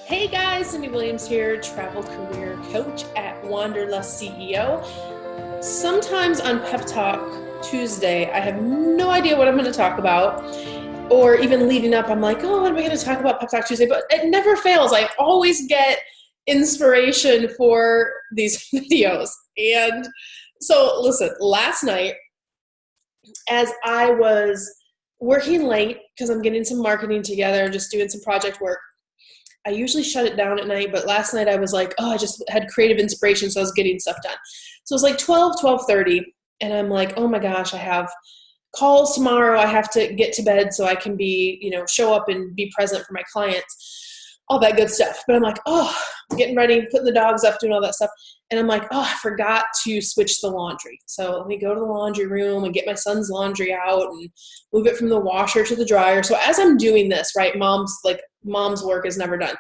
Hey guys, Cyndi Williams here, travel career coach at Wanderlust CEO. Sometimes on Pep Talk Tuesday, I have no idea what I'm going to talk about, or even leading up, I'm like, oh, what am I going to talk about Pep Talk Tuesday? But it never fails. I always get inspiration for these videos. And so listen, last night, as I was working late, because I'm getting some marketing together, just doing some project work, I usually shut it down at night, but last night I was like, oh, I just had creative inspiration, so I was getting stuff done. So it was like 12:30, and I'm like, oh my gosh, I have calls tomorrow. I have to get to bed so I can be, show up and be present for my clients, all that good stuff. But I'm like, oh, I'm getting ready, putting the dogs up, doing all that stuff. And I'm like, oh, I forgot to switch the laundry. So let me go to the laundry room and get my son's laundry out and move it from the washer to the dryer. So as I'm doing this, right, mom's work is never done.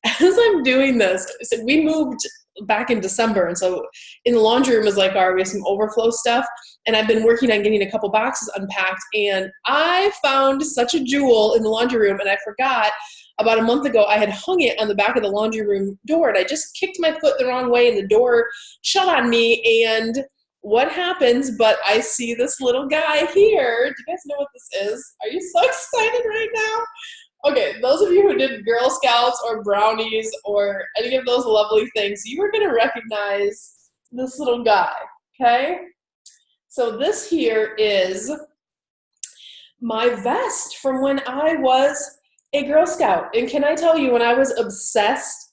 As I'm doing this, so we moved back in December. And so in the laundry room is like, we have some overflow stuff. And I've been working on getting a couple boxes unpacked. And I found such a jewel in the laundry room. And I forgot about a month ago, I had hung it on the back of the laundry room door. And I just kicked my foot the wrong way and the door shut on me. And what happens? But I see this little guy here. Do you guys know what this is? Are you so excited right now? Okay, those of you who did Girl Scouts or brownies or any of those lovely things, you are going to recognize this little guy, okay? So this here is my vest from when I was a Girl Scout. And can I tell you, when I was obsessed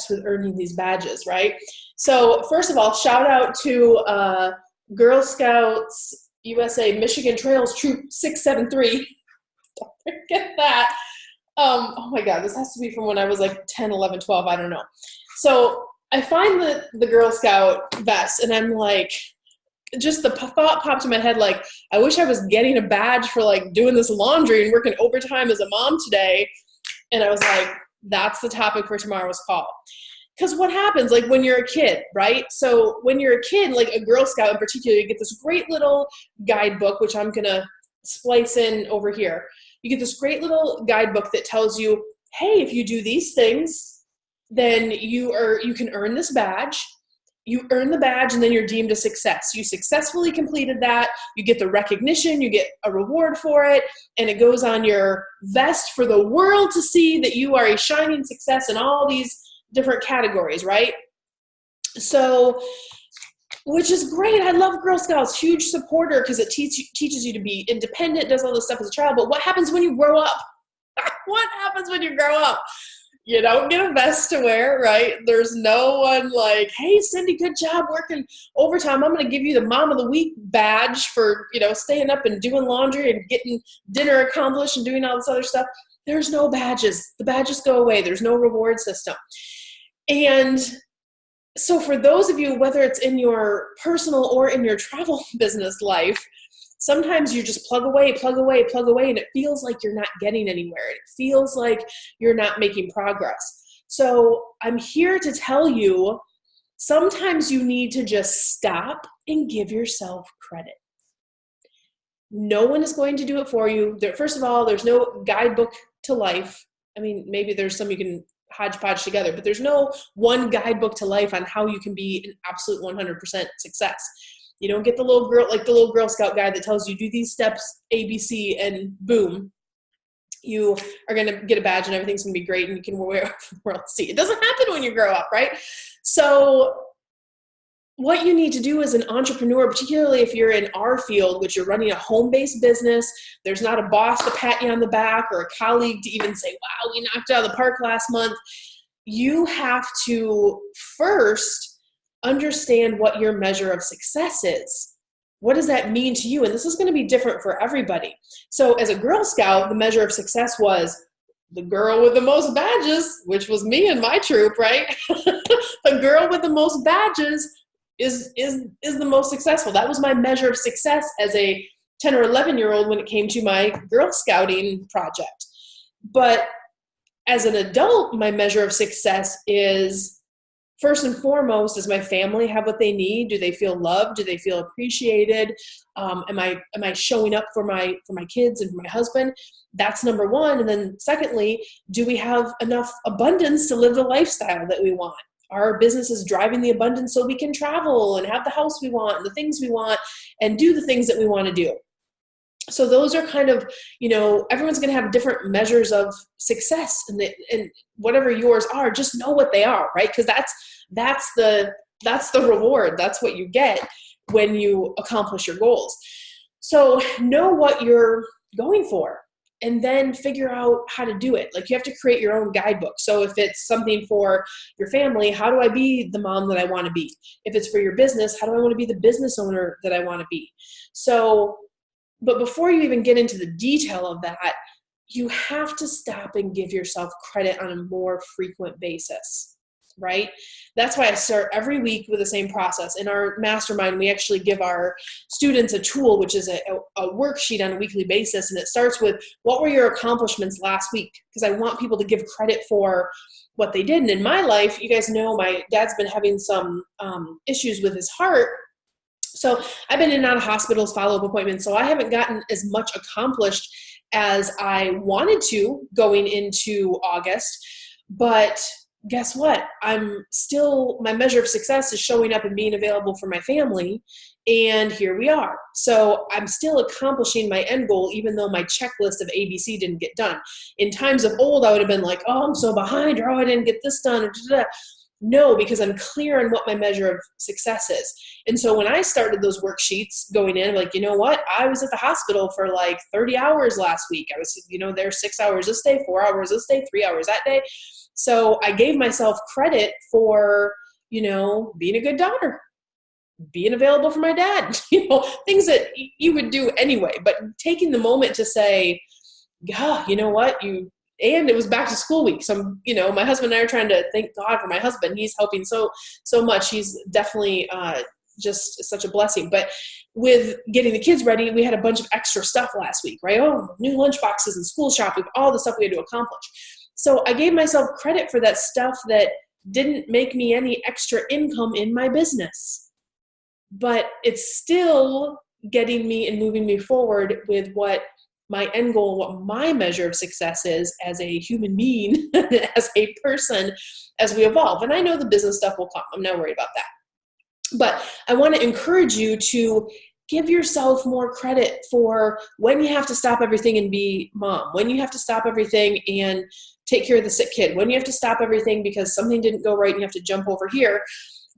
with earning these badges, right? So first of all, shout out to Girl Scouts USA Michigan Trails Troop 673. Don't forget that. Oh my God, this has to be from when I was like 10, 11, 12, I don't know. So I find the Girl Scout vest and I'm like, just the thought popped in my head, like, I wish I was getting a badge for like doing this laundry and working overtime as a mom today. And I was like, that's the topic for tomorrow's call. Because what happens, like when you're a kid, right? So when you're a kid, like a Girl Scout in particular, you get this great little guidebook, which I'm going to splice in over here. You get this great little guidebook that tells you, hey, if you do these things, then you can earn this badge. You earn the badge and then you're deemed a success. You successfully completed that. You get the recognition, you get a reward for it, and it goes on your vest for the world to see that you are a shining success in all these different categories, right? So, which is great. I love Girl Scouts, huge supporter because it teaches you to be independent, does all this stuff as a child. But what happens when you grow up? What happens when you grow up? You don't get a vest to wear, right? There's no one like, hey, Cyndi, good job working overtime. I'm going to give you the Mom of the Week badge for, staying up and doing laundry and getting dinner accomplished and doing all this other stuff. There's no badges. The badges go away. There's no reward system. And so for those of you, whether it's in your personal or in your travel business life, sometimes you just plug away, and it feels like you're not getting anywhere. It feels like you're not making progress. So I'm here to tell you, sometimes you need to just stop and give yourself credit. No one is going to do it for you. First of all, there's no guidebook to life. I mean, maybe there's some you can hodgepodge together, but there's no one guidebook to life on how you can be an absolute 100% success. You don't get the little Girl Scout guide that tells you do these steps, A, B, C, and boom, you are going to get a badge and everything's going to be great and you can wear it from the world to see. It doesn't happen when you grow up, right? So what you need to do as an entrepreneur, particularly if you're in our field, which you're running a home-based business, there's not a boss to pat you on the back or a colleague to even say, wow, we knocked it out of the park last month. You have to first understand what your measure of success is. What does that mean to you? And this is going to be different for everybody. So as a Girl Scout, the measure of success was the girl with the most badges, which was me and my troop, right? The girl with the most badges is the most successful. That was my measure of success as a 10 or 11-year-old when it came to my Girl Scouting project. But as an adult, my measure of success is first and foremost, does my family have what they need? Do they feel loved? Do they feel appreciated? Am I showing up for my kids and for my husband? That's number one. And then secondly, do we have enough abundance to live the lifestyle that we want? Our business is driving the abundance so we can travel and have the house we want and the things we want and do the things that we want to do. So those are kind of, everyone's going to have different measures of success, and whatever yours are, just know what they are, right? Because that's the reward. That's what you get when you accomplish your goals. So know what you're going for, and then figure out how to do it. Like, you have to create your own guidebook. So if it's something for your family, how do I be the mom that I want to be? If it's for your business, how do I want to be the business owner that I want to be? So, but before you even get into the detail of that, you have to stop and give yourself credit on a more frequent basis, right? That's why I start every week with the same process. In our mastermind, we actually give our students a tool, which is a worksheet on a weekly basis. And it starts with, what were your accomplishments last week? Because I want people to give credit for what they did. And in my life, you guys know my dad's been having some issues with his heart. So I've been in and out of hospitals, follow-up appointments. So I haven't gotten as much accomplished as I wanted to going into August. But guess what? My measure of success is showing up and being available for my family. And here we are. So I'm still accomplishing my end goal, even though my checklist of ABC didn't get done. In times of old, I would have been like, oh, I'm so behind, or oh, I didn't get this done. Or no, because I'm clear on what my measure of success is. And so when I started those worksheets going in, like, you know what? I was at the hospital for like 30 hours last week. I was, there 6 hours this day, 4 hours this day, 3 hours that day. So I gave myself credit for, being a good daughter, being available for my dad, things that you would do anyway, but taking the moment to say, yeah, you know what? And it was back to school week. So, my husband and I are trying to thank God for my husband. He's helping so much. He's definitely just such a blessing. But with getting the kids ready, we had a bunch of extra stuff last week, right? Oh, new lunch boxes and school shopping, all the stuff we had to accomplish. So I gave myself credit for that stuff that didn't make me any extra income in my business. But it's still getting me and moving me forward with what my end goal, what my measure of success is as a human being, as a person, as we evolve. And I know the business stuff will come. I'm not worried about that. But I want to encourage you to give yourself more credit for when you have to stop everything and be mom, when you have to stop everything and take care of the sick kid, when you have to stop everything because something didn't go right and you have to jump over here.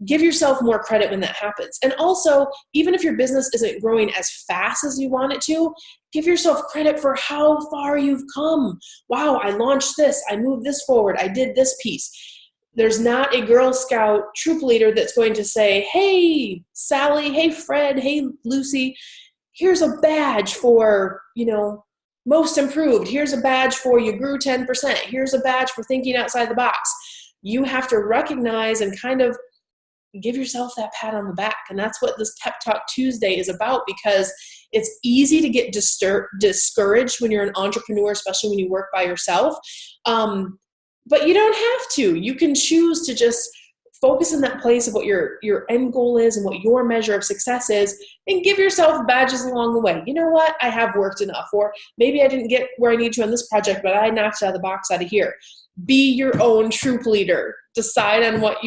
Give yourself more credit when that happens. And also, even if your business isn't growing as fast as you want it to, give yourself credit for how far you've come. Wow, I launched this. I moved this forward. I did this piece. There's not a Girl Scout troop leader that's going to say, hey, Sally, hey, Fred, hey, Lucy, here's a badge for, most improved. Here's a badge for you grew 10%. Here's a badge for thinking outside the box. You have to recognize and kind of give yourself that pat on the back. And that's what this Pep Talk Tuesday is about, because it's easy to get discouraged when you're an entrepreneur, especially when you work by yourself. But you don't have to. You can choose to just focus in that place of what your end goal is and what your measure of success is, and give yourself badges along the way. You know what? I have worked enough. Or maybe I didn't get where I need to on this project, but I knocked it out of the box out of here. Be your own troop leader. Decide on what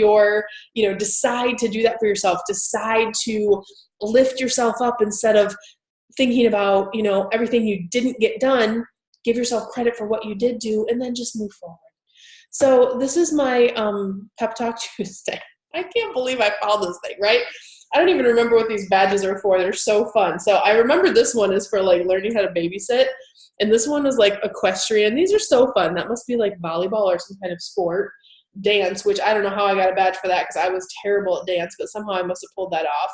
decide to do that for yourself. Decide to lift yourself up instead of thinking about, everything you didn't get done. Give yourself credit for what you did do, and then just move forward. So this is my Pep Talk Tuesday. I can't believe I found this thing, right? I don't even remember what these badges are for. They're so fun. So I remember this one is for like learning how to babysit. And this one is like equestrian. These are so fun. That must be like volleyball or some kind of sport. Dance, which I don't know how I got a badge for that because I was terrible at dance, but somehow I must have pulled that off.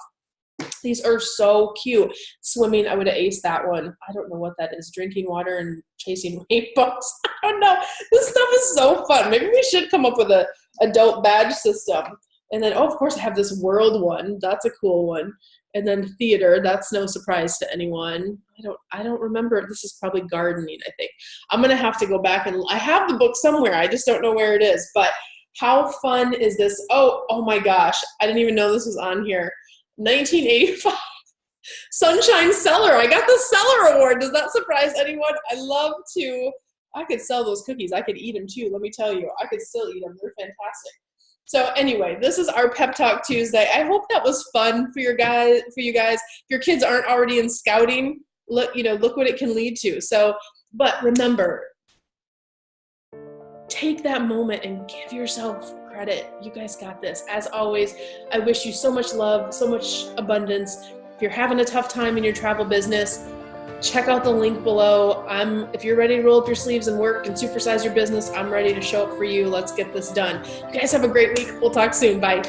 These are so cute. Swimming, I would have aced that one. I don't know what that is. Drinking water and chasing rainbows. I don't know. This stuff is so fun. Maybe we should come up with an adult badge system. And then, of course, I have this world one. That's a cool one. And then theater, that's no surprise to anyone. I don't remember. This is probably gardening, I think. I'm going to have to go back and I have the book somewhere. I just don't know where it is. But How fun is this? Oh my gosh. I didn't even know this was on here. 1985 Sunshine Seller. I got the Seller Award. Does that surprise anyone? I could sell those cookies. I could eat them too. Let me tell you, I could still eat them. They're fantastic. So anyway, this is our Pep Talk Tuesday. I hope that was fun for you guys. If your kids aren't already in scouting, look what it can lead to. So, but remember, take that moment and give yourself credit. You guys got this. As always, I wish you so much love, so much abundance. If you're having a tough time in your travel business, check out the link below. If you're ready to roll up your sleeves and work and supersize your business, I'm ready to show up for you. Let's get this done. You guys have a great week. We'll talk soon. Bye.